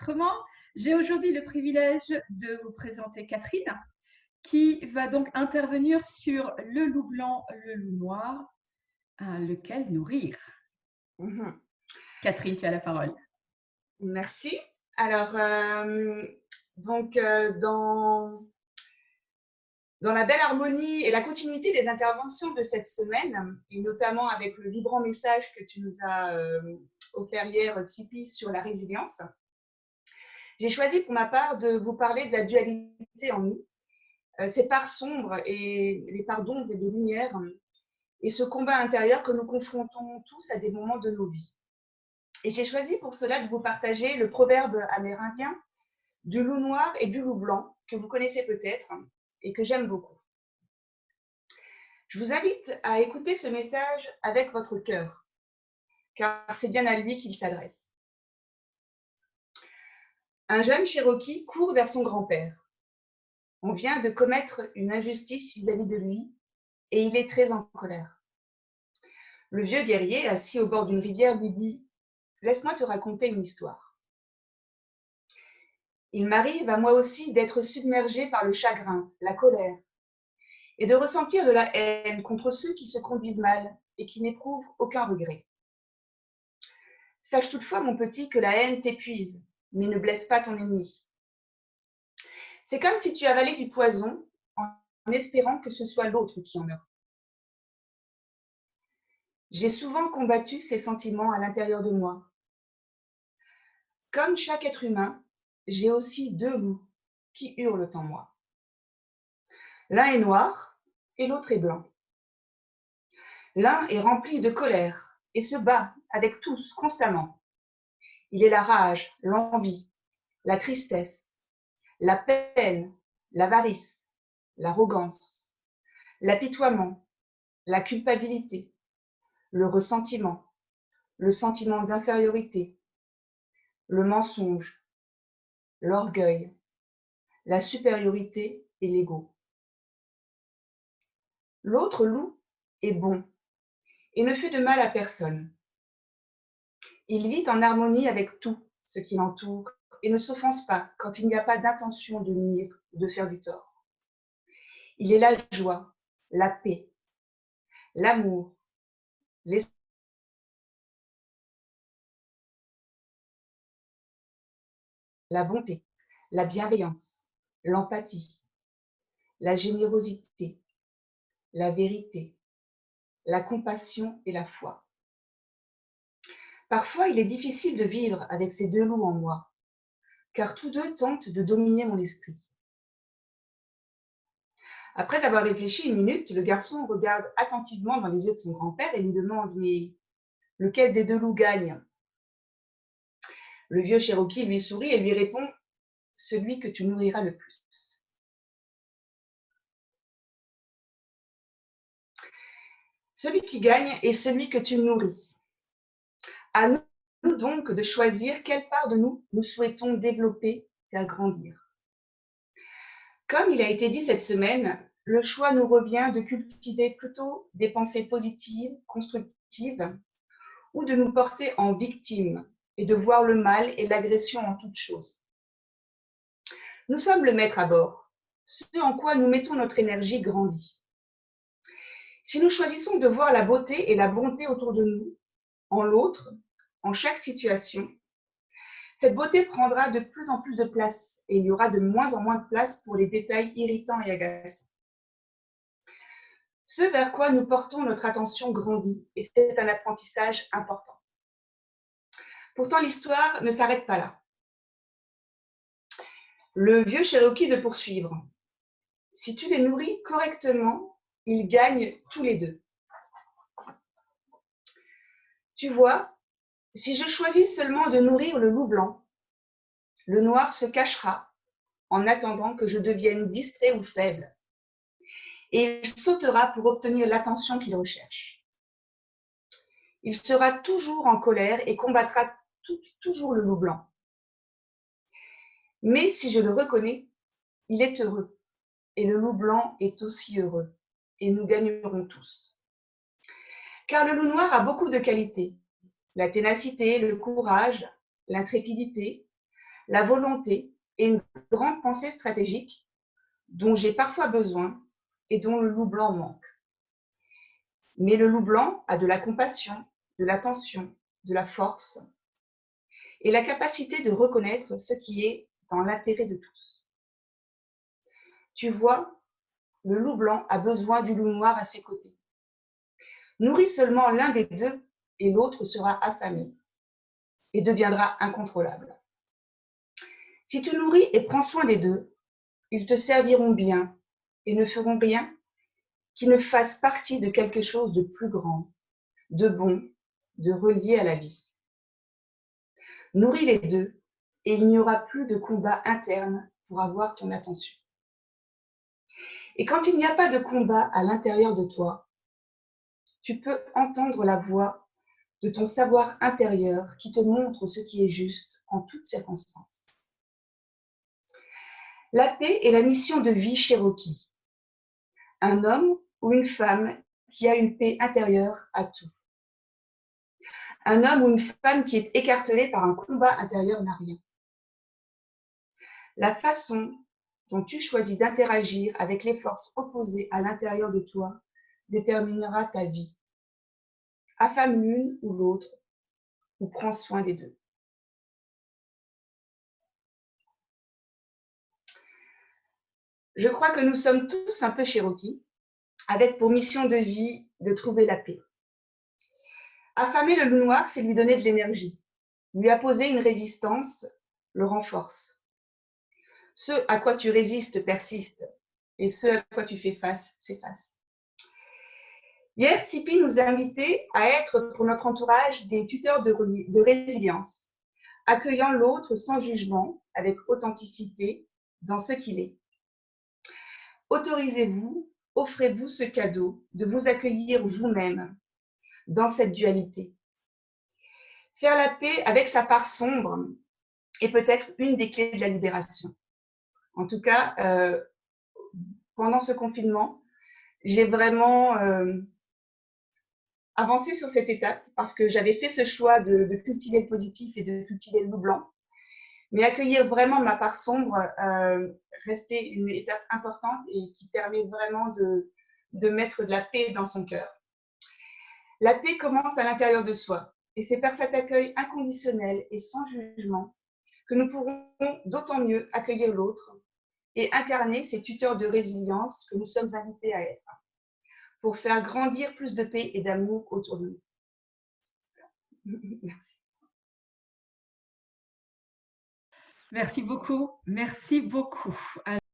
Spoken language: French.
enregistrement. J'ai aujourd'hui le privilège de vous présenter Catherine, qui va donc intervenir sur le loup blanc, le loup noir, lequel nourrir. Catherine, tu as la parole. Merci. Alors, dans la belle harmonie et la continuité des interventions de cette semaine, et notamment avec le vibrant message que tu nous as offert hier, Tsipi, sur la résilience, j'ai choisi pour ma part de vous parler de la dualité en nous, ces parts sombres et les parts d'ombre et de lumière, et ce combat intérieur que nous confrontons tous à des moments de nos vies. Et j'ai choisi pour cela de vous partager le proverbe amérindien du loup noir et du loup blanc, que vous connaissez peut-être et que j'aime beaucoup. Je vous invite à écouter ce message avec votre cœur, car c'est bien à lui qu'il s'adresse. Un jeune Cherokee court vers son grand-père. On vient de commettre une injustice vis-à-vis de lui et il est très en colère. Le vieux guerrier, assis au bord d'une rivière, lui dit « Laisse-moi te raconter une histoire. Il m'arrive à moi aussi d'être submergé par le chagrin, la colère, et de ressentir de la haine contre ceux qui se conduisent mal et qui n'éprouvent aucun regret. Sache toutefois, mon petit, que la haine t'épuise, mais ne blesse pas ton ennemi. C'est comme si tu avalais du poison en espérant que ce soit l'autre qui en meure. J'ai souvent combattu ces sentiments à l'intérieur de moi. Comme chaque être humain, j'ai aussi deux loups qui hurlent en moi. L'un est noir et l'autre est blanc. L'un est rempli de colère et se bat avec tous constamment. Il est la rage, l'envie, la tristesse, la peine, l'avarice, l'arrogance, l'apitoiement, la culpabilité, le ressentiment, le sentiment d'infériorité, le mensonge, l'orgueil, la supériorité et l'ego. L'autre loup est bon et ne fait de mal à personne. Il vit en harmonie avec tout ce qui l'entoure et ne s'offense pas quand il n'y a pas d'intention de nuire ou de faire du tort. Il est la joie, la paix, l'amour, la bonté, la bienveillance, l'empathie, la générosité, la vérité, la compassion et la foi. Parfois, il est difficile de vivre avec ces deux loups en moi, car tous deux tentent de dominer mon esprit. Après avoir réfléchi une minute, le garçon regarde attentivement dans les yeux de son grand-père et lui demande « Mais lequel des deux loups gagne ?» Le vieux Cherokee lui sourit et lui répond « Celui que tu nourriras le plus. » Celui qui gagne est celui que tu nourris. À nous donc de choisir quelle part de nous nous souhaitons développer et agrandir. Comme il a été dit cette semaine, le choix nous revient de cultiver plutôt des pensées positives, constructives, ou de nous porter en victime et de voir le mal et l'agression en toute chose. Nous sommes le maître à bord. Ce en quoi nous mettons notre énergie grandit. Si nous choisissons de voir la beauté et la bonté autour de nous, en l'autre, en chaque situation, cette beauté prendra de plus en plus de place et il y aura de moins en moins de place pour les détails irritants et agaçants. Ce vers quoi nous portons notre attention grandit et c'est un apprentissage important. Pourtant, l'histoire ne s'arrête pas là. Le vieux Cherokee de poursuivre. Si tu les nourris correctement, ils gagnent tous les deux. Tu vois, si je choisis seulement de nourrir le loup blanc, le noir se cachera en attendant que je devienne distrait ou faible. Et il sautera pour obtenir l'attention qu'il recherche. Il sera toujours en colère et combattra toujours le loup blanc. Mais si je le reconnais, il est heureux. Et le loup blanc est aussi heureux. Et nous gagnerons tous. Car le loup noir a beaucoup de qualités. La ténacité, le courage, l'intrépidité, la volonté et une grande pensée stratégique dont j'ai parfois besoin et dont le loup blanc manque. Mais le loup blanc a de la compassion, de l'attention, de la force et la capacité de reconnaître ce qui est dans l'intérêt de tous. Tu vois, le loup blanc a besoin du loup noir à ses côtés. Nourris seulement l'un des deux et l'autre sera affamé et deviendra incontrôlable. Si tu nourris et prends soin des deux, ils te serviront bien et ne feront rien qui ne fasse partie de quelque chose de plus grand, de bon, de relié à la vie. Nourris les deux et il n'y aura plus de combat interne pour avoir ton attention. Et quand il n'y a pas de combat à l'intérieur de toi, tu peux entendre la voix de ton savoir intérieur qui te montre ce qui est juste en toutes circonstances. La paix est la mission de vie Cherokee. Un homme ou une femme qui a une paix intérieure a tout. Un homme ou une femme qui est écartelé par un combat intérieur n'a rien. La façon dont tu choisis d'interagir avec les forces opposées à l'intérieur de toi déterminera ta vie. Affame l'une ou l'autre, ou prends soin des deux. Je crois que nous sommes tous un peu Cherokee, avec pour mission de vie de trouver la paix. Affamer le loup noir, c'est lui donner de l'énergie. Lui apposer une résistance le renforce. Ce à quoi tu résistes persiste, et ce à quoi tu fais face s'efface. Hier, Tsipi nous a invités à être pour notre entourage des tuteurs de résilience, accueillant l'autre sans jugement, avec authenticité dans ce qu'il est. Autorisez-vous, offrez-vous ce cadeau de vous accueillir vous-même dans cette dualité. Faire la paix avec sa part sombre est peut-être une des clés de la libération. En tout cas, pendant ce confinement, j'ai vraiment avancé sur cette étape parce que j'avais fait ce choix de cultiver le positif et de cultiver le loup blanc. Mais accueillir vraiment ma part sombre restait une étape importante et qui permet vraiment de mettre de la paix dans son cœur. La paix commence à l'intérieur de soi et c'est par cet accueil inconditionnel et sans jugement que nous pourrons d'autant mieux accueillir l'autre et incarner ces tuteurs de résilience que nous sommes invités à être pour faire grandir plus de paix et d'amour autour de nous. Merci. Merci beaucoup. Merci beaucoup.